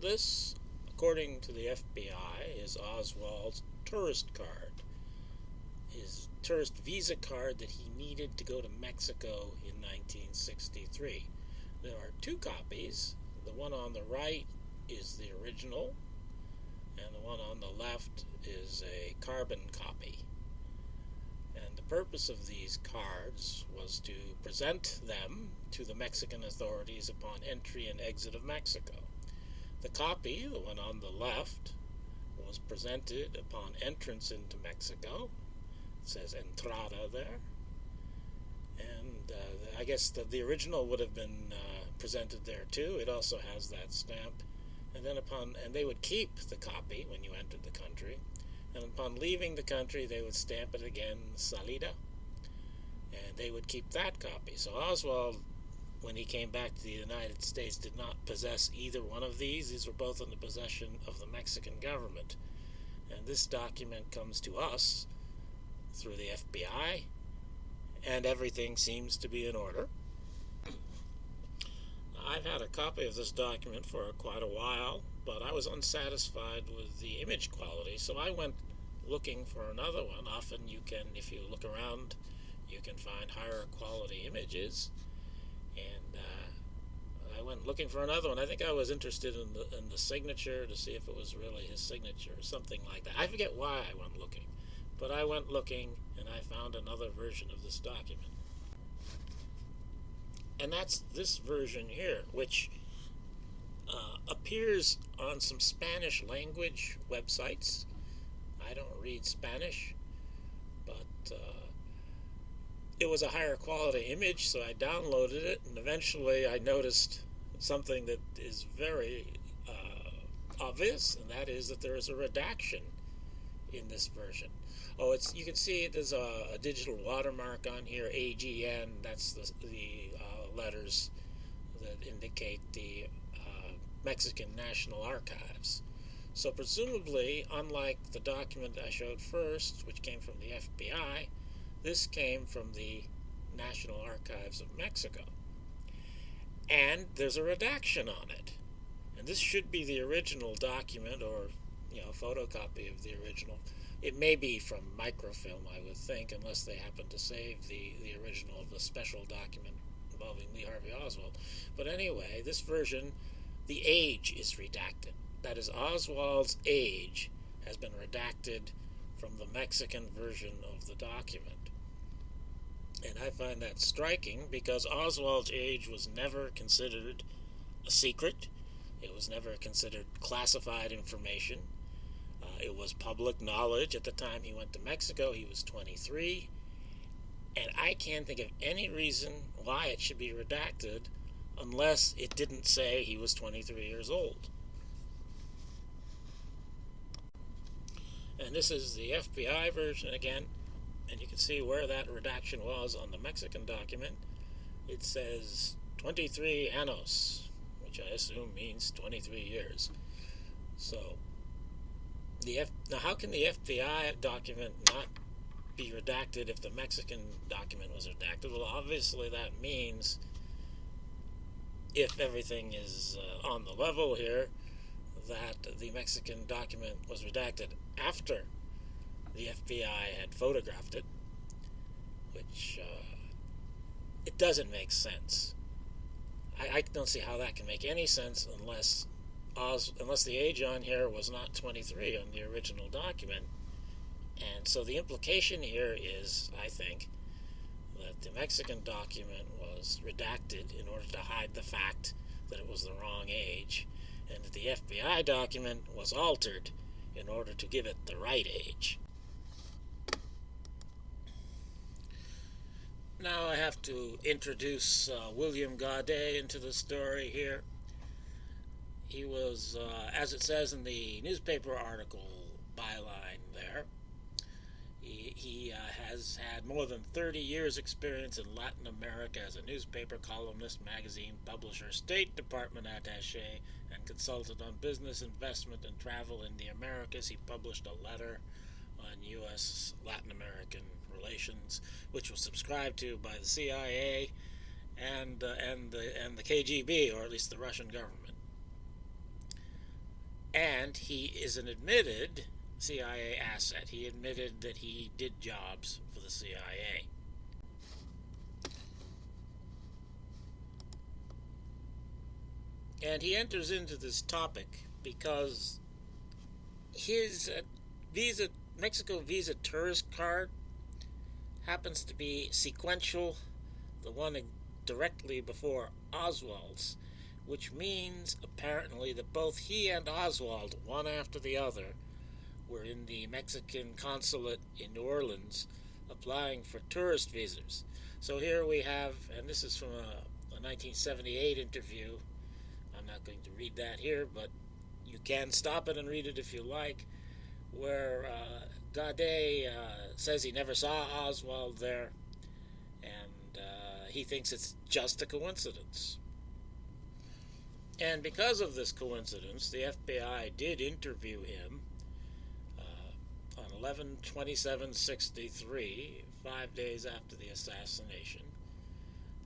This, according to the FBI, is Oswald's tourist card. His tourist visa card that he needed to go to Mexico in 1963. There are two copies. The one on the right is the original, and the one on the left is a carbon copy. And the purpose of these cards was to present them to the Mexican authorities upon entry and exit of Mexico. The copy, the one on the left, was presented upon entrance into Mexico. It says Entrada there. And I guess the original would have been presented there too. It also has that stamp. And then they would keep the copy when you entered the country. And upon leaving the country, they would stamp it again, Salida. And they would keep that copy. So Oswald, when he came back to the United States, did not possess either one of these. These were both in the possession of the Mexican government. And this document comes to us through the FBI, and everything seems to be in order. I've had a copy of this document for quite a while, but I was unsatisfied with the image quality, so I went looking for another one. Often you can, if you look around, you can find higher quality images, and I went looking for another one. I think I was interested in the signature to see if it was really his signature or something like that. I forget why I went looking, but I went looking and I found another version of this document. And that's this version here, which appears on some Spanish language websites. I don't read Spanish, but it was a higher quality image, so I downloaded it, and eventually I noticed something that is very obvious, and that is that there is a redaction in this version. Oh, you can see there's a digital watermark on here, AGN. That's the letters that indicate the Mexican National Archives. So presumably, unlike the document I showed first, which came from the FBI, this came from the National Archives of Mexico. And there's a redaction on it. And this should be the original document, or photocopy of the original. It may be from microfilm, I would think, unless they happen to save the original of the special document involving Lee Harvey Oswald. But anyway, this version, the age is redacted. That is, Oswald's age has been redacted from the Mexican version of the document. And I find that striking because Oswald's age was never considered a secret. It was never considered classified information. It was public knowledge. At the time he went to Mexico, he was 23. And I can't think of any reason why it should be redacted unless it didn't say he was 23 years old. And this is the FBI version again. And you can see where that redaction was on the Mexican document. It says 23 años, which I assume means 23 years. So, now how can the FBI document not be redacted if the Mexican document was redacted? Well, obviously that means if everything is on the level here, that the Mexican document was redacted after the FBI had photographed it, which it doesn't make sense. I don't see how that can make any sense unless the age on here was not 23 on the original document. And so the implication here is, I think, that the Mexican document was redacted in order to hide the fact that it was the wrong age, and that the FBI document was altered in order to give it the right age. Now I have to introduce William Gaudet into the story here. He was, as it says in the newspaper article byline there, he has had more than 30 years experience in Latin America as a newspaper columnist, magazine publisher, State Department attaché, and consultant on business, investment, and travel in the Americas. He published a letter on U.S.-Latin American relations, which was subscribed to by the CIA and the KGB, or at least the Russian government. And he is an admitted CIA asset. He admitted that he did jobs for the CIA. And he enters into this topic because his Mexico visa tourist card happens to be sequential, the one directly before Oswald's, which means apparently that both he and Oswald, one after the other, were in the Mexican consulate in New Orleans applying for tourist visas. So here we have, and this is from a 1978 interview. I'm not going to read that here, but you can stop it and read it if you like, where Gaudet says he never saw Oswald there, and he thinks it's just a coincidence. And because of this coincidence, the FBI did interview him on 11/27/63, 5 days after the assassination.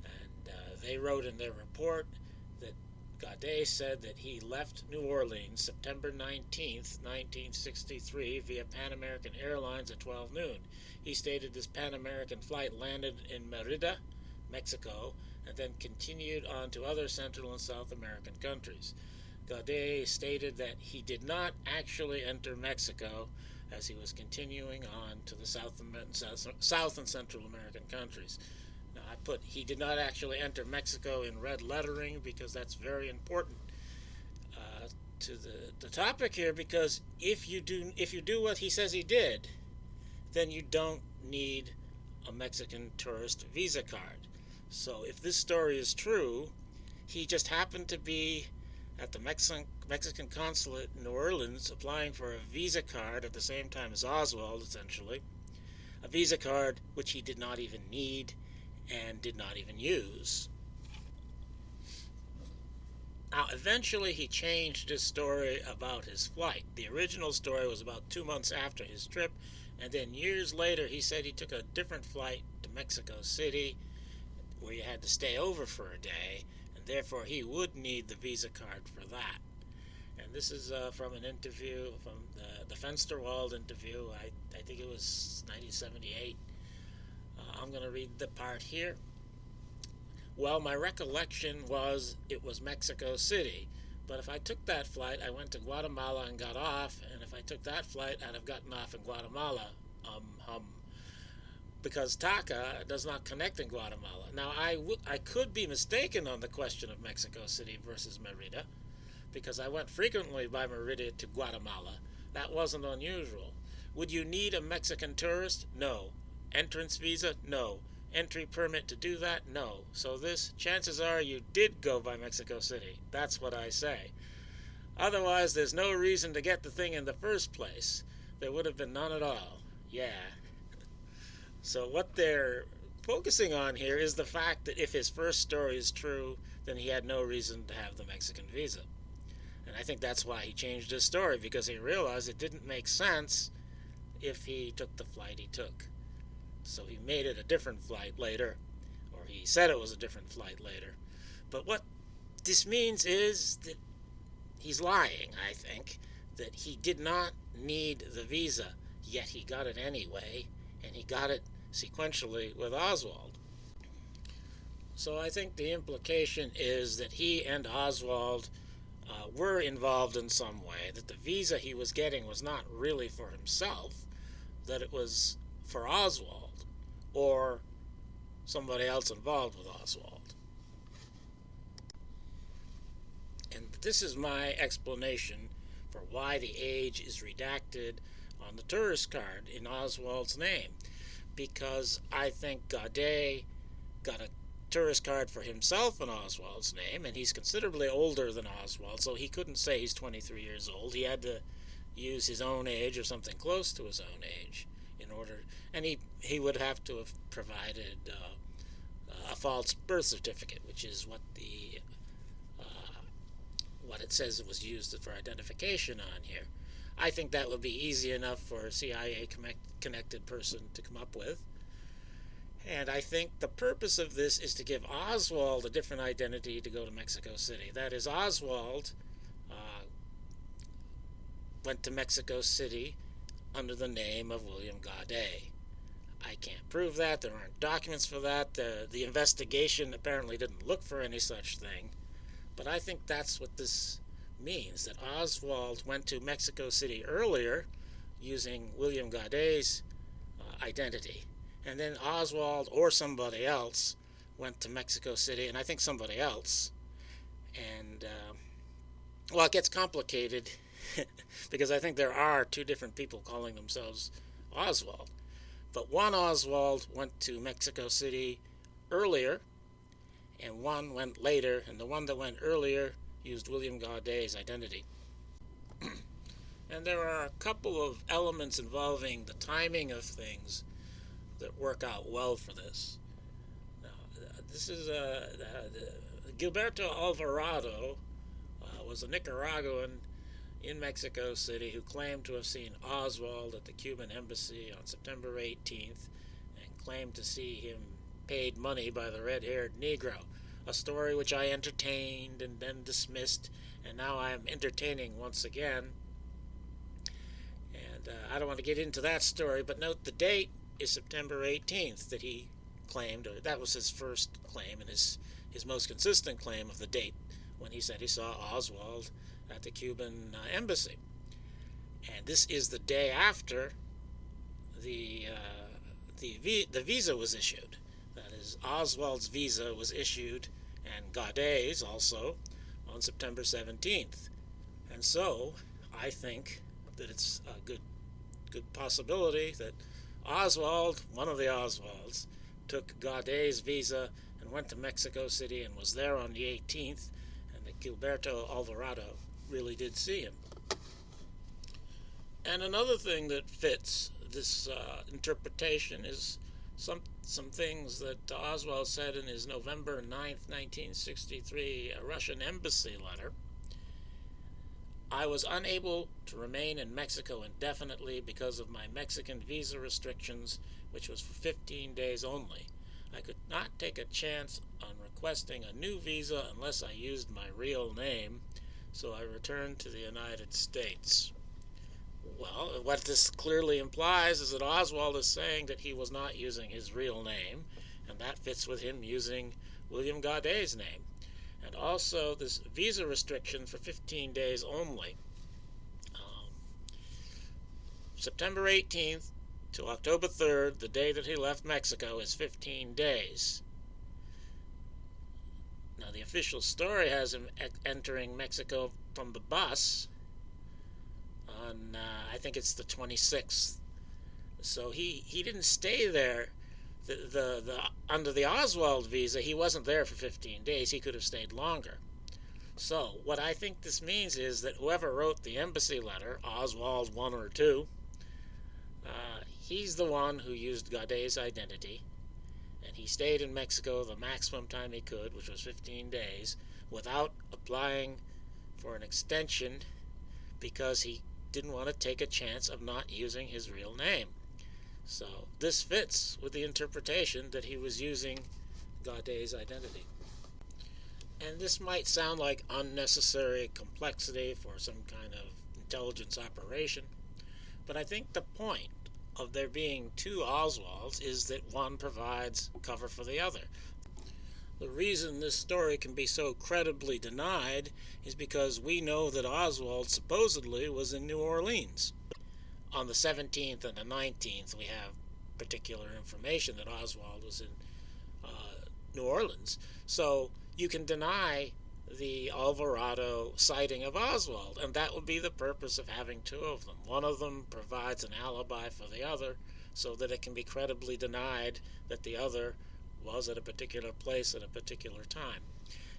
And they wrote in their report that Gaudet said that he left New Orleans September 19th, 1963 via Pan American Airlines at 12 noon. He stated this Pan American flight landed in Mérida, Mexico, and then continued on to other Central and South American countries. Gaudet stated that he did not actually enter Mexico as he was continuing on to the South and Central American countries. Now, I put he did not actually enter Mexico in red lettering because that's very important to the topic here, because if you do what he says he did, then you don't need a Mexican tourist visa card. So if this story is true, he just happened to be at the Mexican consulate in New Orleans applying for a visa card at the same time as Oswald, essentially. A visa card which he did not even need and did not even use. Now, eventually he changed his story about his flight. The original story was about 2 months after his trip, and then years later he said he took a different flight to Mexico City where you had to stay over for a day, and therefore he would need the visa card for that. And this is from an interview, from the Fensterwald interview, I think it was 1978. I'm going to read the part here. Well, my recollection was it was Mexico City, but if I took that flight, I went to Guatemala and got off, and if I took that flight, I'd have gotten off in Guatemala. Because TACA does not connect in Guatemala. Now, I could be mistaken on the question of Mexico City versus Mérida, because I went frequently by Mérida to Guatemala. That wasn't unusual. Would you need a Mexican tourist? No. Entrance visa? No. Entry permit to do that? No. So chances are you did go by Mexico City. That's what I say. Otherwise, there's no reason to get the thing in the first place. There would have been none at all. Yeah. So what they're focusing on here is the fact that if his first story is true, then he had no reason to have the Mexican visa. And I think that's why he changed his story, because he realized it didn't make sense if he took the flight he took. So he made it a different flight later, or he said it was a different flight later. But what this means is that he's lying, I think, that he did not need the visa, yet he got it anyway, and he got it sequentially with Oswald. So I think the implication is that he and Oswald were involved in some way, that the visa he was getting was not really for himself, that it was for Oswald, or somebody else involved with Oswald. And this is my explanation for why the age is redacted on the tourist card in Oswald's name. Because I think Gaudet got a tourist card for himself in Oswald's name, and he's considerably older than Oswald, so he couldn't say he's 23 years old. He had to use his own age or something close to his own age in order, and he would have to have provided a false birth certificate, which is what what it says it was used for identification on here. I think that would be easy enough for a CIA connected person to come up with. And I think the purpose of this is to give Oswald a different identity to go to Mexico City. That is, Oswald went to Mexico City under the name of William Gaudet. I can't prove that. There aren't documents for that. The investigation apparently didn't look for any such thing. But I think that's what this means, that Oswald went to Mexico City earlier using William Gaudet's identity. And then Oswald or somebody else went to Mexico City, and I think somebody else. And, well, it gets complicated because I think there are two different people calling themselves Oswald. But one Oswald went to Mexico City earlier, and one went later, and the one that went earlier used William Gaudet's identity. And there are a couple of elements involving the timing of things that work out well for this. This is Gilberto Alvarado was a Nicaraguan in Mexico City who claimed to have seen Oswald at the Cuban embassy on September 18th and claimed to see him paid money by the red-haired Negro, a story which I entertained and then dismissed, and now I am entertaining once again. And I don't want to get into that story, but note the date is September 18th that he claimed, or that was his first claim and his most consistent claim of the date when he said he saw Oswald at the Cuban embassy. And this is the day after the visa was issued. That is, Oswald's visa was issued, and Gaudet's also, on September 17th. And so, I think that it's a good possibility that Oswald, one of the Oswalds, took Gaudet's visa and went to Mexico City and was there on the 18th, and that Gilberto Alvarado really did see him. And another thing that fits this interpretation is some things that Oswald said in his November 9th, 1963 Russian embassy letter. I was unable to remain in Mexico indefinitely because of my Mexican visa restrictions, which was for 15 days only. I could not take a chance on requesting a new visa unless I used my real name, so I returned to the United States. Well, what this clearly implies is that Oswald is saying that he was not using his real name, and that fits with him using William Gaudet's name. And also this visa restriction for 15 days only. September 18th to October 3rd, the day that he left Mexico, is 15 days. Now, the official story has him entering Mexico from the bus on, I think it's the 26th. So he didn't stay there. Under the Oswald visa, he wasn't there for 15 days. He could have stayed longer. So what I think this means is that whoever wrote the embassy letter, Oswald 1 or 2, he's the one who used Gaudet's identity, and he stayed in Mexico the maximum time he could, which was 15 days, without applying for an extension because he didn't want to take a chance of not using his real name. So this fits with the interpretation that he was using Gaudet's identity. And this might sound like unnecessary complexity for some kind of intelligence operation, but I think the point of there being two Oswalds is that one provides cover for the other. The reason this story can be so credibly denied is because we know that Oswald supposedly was in New Orleans. On the 17th and the 19th, we have particular information that Oswald was in New Orleans. So you can deny the Alvarado sighting of Oswald, and that would be the purpose of having two of them. One of them provides an alibi for the other so that it can be credibly denied that the other was at a particular place at a particular time.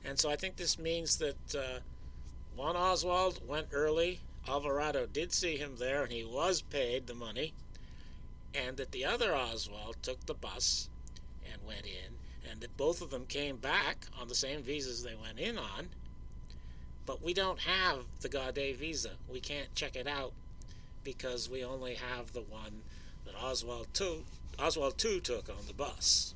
And so I think this means that one Oswald went early. Alvarado did see him there, and he was paid the money, and that the other Oswald took the bus and went in, and that both of them came back on the same visas they went in on, but we don't have the Gaudet visa. We can't check it out because we only have the one that Oswald 2 took on the bus.